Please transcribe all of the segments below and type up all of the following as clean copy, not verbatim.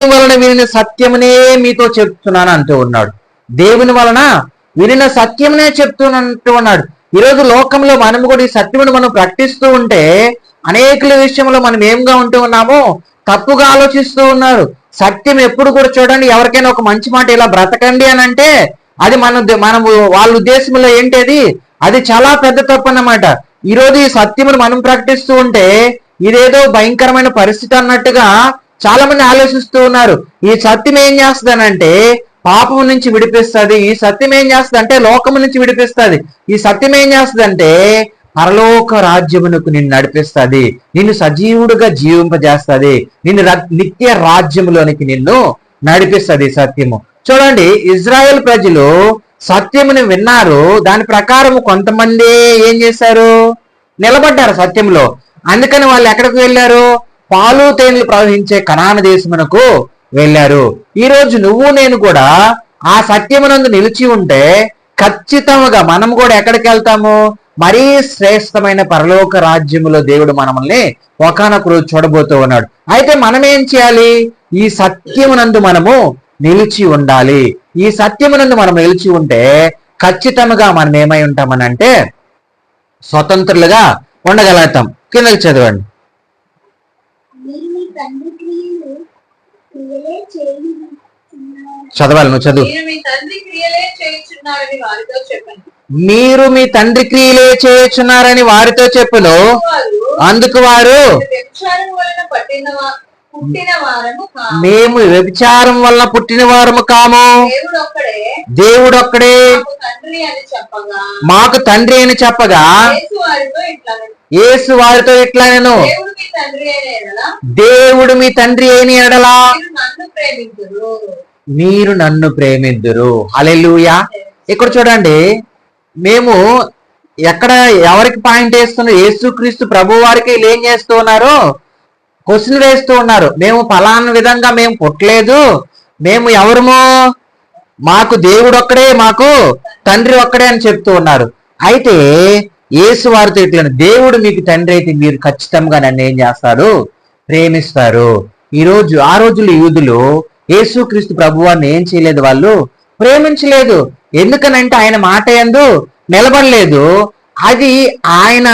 వలన వినిన సత్యమునే మీతో చెప్తున్నాను అంటూ ఉన్నాడు. దేవుని వలన వినిన సత్యమునే చెప్తున్నట్టు ఉన్నాడు. ఈరోజు లోకంలో మనం కూడా ఈ సత్యమును మనం ప్రకటిస్తూ ఉంటే అనేకుల విషయంలో మనం ఏంగా ఉంటూ ఉన్నామో తప్పుగా ఆలోచిస్తూ ఉన్నారు. సత్యం ఎప్పుడు కూడా చూడండి, ఎవరికైనా ఒక మంచి మాట ఇలా బ్రతకండి అని అంటే అది మనము వాళ్ళ ఉద్దేశంలో ఏంటది, అది చాలా పెద్ద తప్పు అన్నమాట. ఈరోజు ఈ సత్యమును మనం ప్రకటిస్తూ ఉంటే ఇదేదో భయంకరమైన పరిస్థితి అన్నట్టుగా చాలా మంది ఆలోచిస్తూ ఉన్నారు. ఈ సత్యం ఏం చేస్తుందనంటే పాపం నుంచి విడిపిస్తుంది. ఈ సత్యం ఏం చేస్తుంది అంటే లోకము నుంచి విడిపిస్తుంది. ఈ సత్యం ఏం చేస్తుందంటే పరలోక రాజ్యమునకు నిన్ను నడిపిస్తుంది, నిన్ను సజీవుడుగా జీవింపజేస్తుంది, నిన్ను నిత్య రాజ్యములోనికి నిన్ను నడిపిస్తుంది సత్యము. చూడండి, ఇజ్రాయెల్ ప్రజలు సత్యముని విన్నారు, దాని ప్రకారం కొంతమంది ఏం చేశారు, నిలబడ్డారు సత్యంలో. అందుకని వాళ్ళు ఎక్కడికి వెళ్ళారు, పాలు తేనెలు ప్రవహించే కనాను దేశమునకు వెళ్ళారు. ఈరోజు నువ్వు నేను కూడా ఆ సత్యమునందు నిలిచి ఉంటే ఖచ్చితంగా మనం కూడా ఎక్కడికి వెళ్తాము, మరీ శ్రేష్టమైన పరలోక రాజ్యములో దేవుడు మనల్ని ఒకానొక రోజు చూడబోతూ ఉన్నాడు. అయితే మనం ఏం చేయాలి, ఈ సత్యమునందు మనము నిలిచి ఉండాలి. ఈ సత్యమునందు మనం నిలిచి ఉంటే ఖచ్చితంగా మనం ఏమై ఉంటామని అంటే స్వతంత్రులుగా ఉండగలుగుతాం. కిందకి చదవండి. చదవాలి, నువ్వు చదువు. మీరు మీ తండ్రి క్రియలే చేయుచున్నారని వారితో చెప్పును. అందుకు వారు మేము వ్యభిచారం వలన పుట్టిన వారము కాము, దేవుడొక్కడే మాకు తండ్రి అని చెప్పగా యేసు వారితో ఇట్లా నేను, దేవుడు మీ తండ్రి అయిన ఎడలా మీరు నన్ను ప్రేమిద్దురు. హల్లెలూయా. ఇక్కడ చూడండి, మేము ఎక్కడ ఎవరికి పాయింట్ వేస్తున్నారు, యేసుక్రీస్తు ప్రభు వారికి ఏం చేస్తూ ఉన్నారు, క్వశ్చన్ వేస్తూ ఉన్నారు. మేము ఫలానా విధంగా మేము పుట్టలేదు, మేము ఎవరము, మాకు దేవుడు ఒక్కడే, మాకు తండ్రి ఒక్కడే అని చెప్తూ ఉన్నారు. అయితే యేసు వారితో ఇట్లా, దేవుడు మీకు తండ్రి అయితే మీరు ఖచ్చితంగా నన్ను ఏం చేస్తారు, ప్రేమిస్తారు. ఈరోజు ఆ రోజులు యూదులు యేసుక్రీస్తు ప్రభువాన్ని ఏం చేయలేదు, వాళ్ళు ప్రేమించలేదు. ఎందుకనంటే ఆయన మాట యందు నిలబడలేదు. అది ఆయన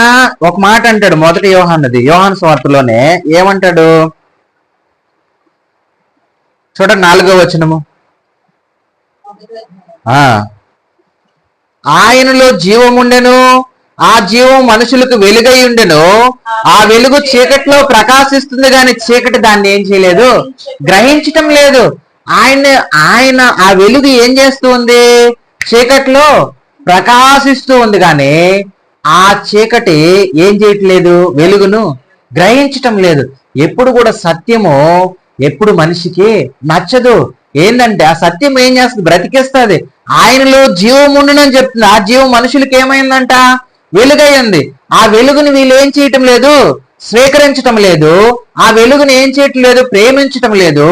ఒక మాట అంటాడు, మొదటి యోహాను సువార్తలోనే ఏమంటాడు చూడండి, 4వ వచనము. ఆయనలో జీవముండెను, ఆ జీవం మనుషులకు వెలుగై ఉండెను, ఆ వెలుగు చీకటిలో ప్రకాశిస్తుంది కానీ చీకటి దాన్ని ఏం చేయలేదు, గ్రహించటం లేదు. ఆయన ఆ వెలుగు ఏం చేస్తూ ఉంది, చీకటిలో ప్రకాశిస్తూ ఉంది కానీ ఆ చీకటి ఏం చేయట్లేదు, వెలుగును గ్రహించటం లేదు. ఎప్పుడు కూడా సత్యము ఎప్పుడు మనిషికి నచ్చదు. ఏంటంటే ఆ సత్యం ఏం చేస్తుంది, బ్రతికిస్తుంది. ఆయనలో జీవం ఉండునని చెప్తుంది. ఆ జీవం మనుషులకి ఏమైందంట, వెలుగయ్యింది. ఆ వెలుగుని వీళ్ళు ఏం చేయటం లేదు, స్వీకరించటం లేదు. ఆ వెలుగుని ఏం చేయటం లేదు, ప్రేమించటం లేదు.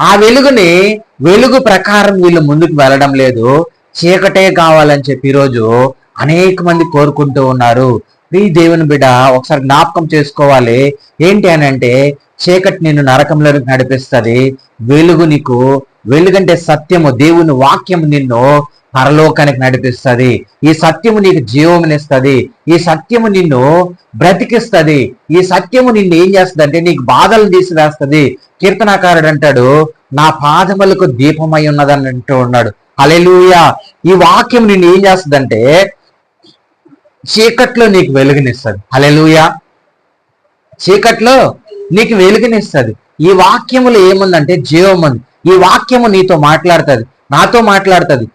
ఆ వెలుగు ప్రకారం వీళ్ళు ముందుకు వెళ్ళడం లేదు. చీకటే కావాలని చెప్పి ఈరోజు అనేక మంది కోరుకుంటూ ఉన్నారు. ఈ దేవుని బిడ్డ ఒకసారి జ్ఞాపకం చేసుకోవాలి. ఏంటి అని అంటే చీకటి నిన్ను నరకంలోకి నడిపిస్తుంది, వెలుగంటే సత్యము, దేవుని వాక్యము నిన్ను పరలోకానికి నడిపిస్తుంది. ఈ సత్యము నీకు జీవమునిస్తుంది, ఈ సత్యము నిన్ను బ్రతికిస్తుంది. ఈ సత్యము నిన్ను ఏం చేస్తుంది అంటే నీకు బాధలు తీసివేస్తుంది. కీర్తనాకారుడు అంటాడు, నా పాదములకు దీపమై ఉన్నదని అంటూ ఉన్నాడు. హల్లెలూయా. ఈ వాక్యం నిన్ను ఏం చేస్తుందంటే చీకట్లో నీకు వెలుగునిస్తుంది. హల్లెలూయా. చీకట్లో నీకు వెలుగునిస్తుంది. ఈ వాక్యములో ఏముందంటే జీవం ఉంది. ఈ వాక్యము నీతో మాట్లాడుతుంది, నాతో మాట్లాడుతుంది,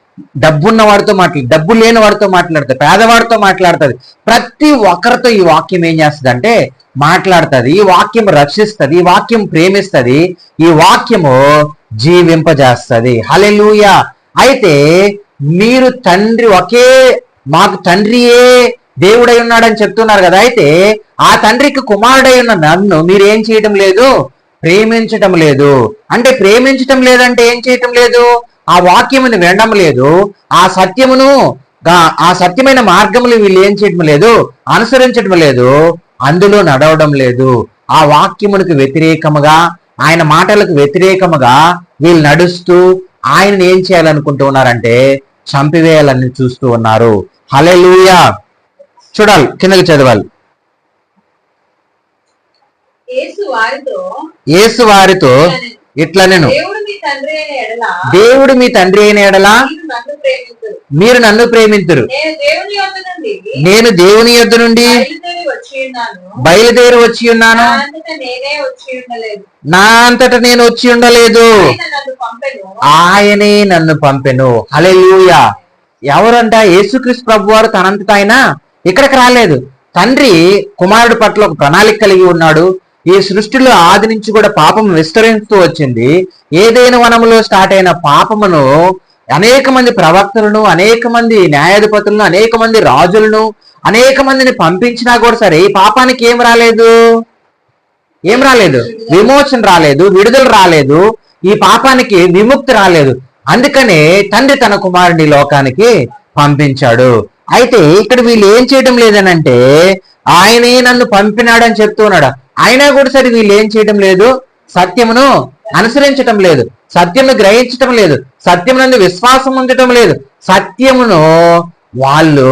డబ్బున్న వాడితో మాట్లాడుతుంది, డబ్బు లేని వాడితో మాట్లాడుతుంది, పేదవాడితో మాట్లాడుతుంది. ప్రతి ఒక్కరితో ఈ వాక్యం ఏం చేస్తుంది అంటే మాట్లాడుతుంది. ఈ వాక్యం రక్షిస్తుంది, ఈ వాక్యం ప్రేమిస్తుంది, ఈ వాక్యము జీవింపజేస్తుంది. హల్లెలూయా. అయితే మీరు తండ్రి మాకు తండ్రియే దేవుడై ఉన్నాడని చెప్తున్నారు కదా. అయితే ఆ తండ్రికి కుమారుడై ఉన్న నన్ను మీరు ఏం చేయటం లేదు, ప్రేమించటం లేదు. అంటే ప్రేమించటం లేదంటే ఏం చేయటం లేదు, ఆ వాక్యమును వినడం లేదు, ఆ సత్యమైన మార్గములు వీళ్ళు ఏం చేయటం లేదు, అనుసరించడం లేదు, అందులో నడవడం లేదు. ఆ వాక్యమునికి వ్యతిరేకముగా ఆయన మాటలకు వ్యతిరేకముగా వీళ్ళు నడుస్తూ ఆయనను ఏం చేయాలనుకుంటూ ఉన్నారంటే చంపివేయాలని చూస్తూ ఉన్నారు. హల్లెలూయా. చూడాలి, కిందకి చదవాలి. యేసు వారితో ఇట్లా నేను దేవుడు మీ తండ్రి అయిన ఎడల మీరు నన్ను ప్రేమింతురు. నేను దేవుని యొద్ద నుండి బయలుదేరి వచ్చి ఉన్నాను, నా అంతటా నేను వచ్చి ఉండలేదు, ఆయనే నన్ను పంపెను. హల్లెలూయా. ఎవరంట? యేసుక్రీస్తు ప్రభు వారు తనంతట ఆయన ఇక్కడికి రాలేదు. తండ్రి కుమారుడి పట్ల ఒక ప్రణాళిక కలిగి ఉన్నాడు. ఈ సృష్టిలో ఆది నుంచి కూడా పాపం విస్తరిస్తూ వచ్చింది. ఏదైనా వనములో స్టార్ట్ అయిన పాపమును అనేక మంది ప్రవక్తలను, అనేక మంది న్యాయాధిపతులను, అనేక మంది రాజులను, అనేక మందిని పంపించినా కూడా సరే ఈ పాపానికి ఏం రాలేదు, విమోచన రాలేదు, విడుదల రాలేదు, ఈ పాపానికి విముక్తి రాలేదు. అందుకనే తండ్రి తన కుమారుని లోకానికి పంపించాడు. అయితే ఇక్కడ వీళ్ళు ఏం చేయడం లేదనంటే ఆయనే నన్ను పంపినాడని చెప్తూ ఉన్నాడు. అయినా కూడా సరే వీళ్ళు ఏం చేయడం లేదు, సత్యమును అనుసరించటం లేదు, సత్యమును గ్రహించటం లేదు, సత్యమునందు విశ్వాసం ఉంచటం లేదు, సత్యమును వాళ్ళు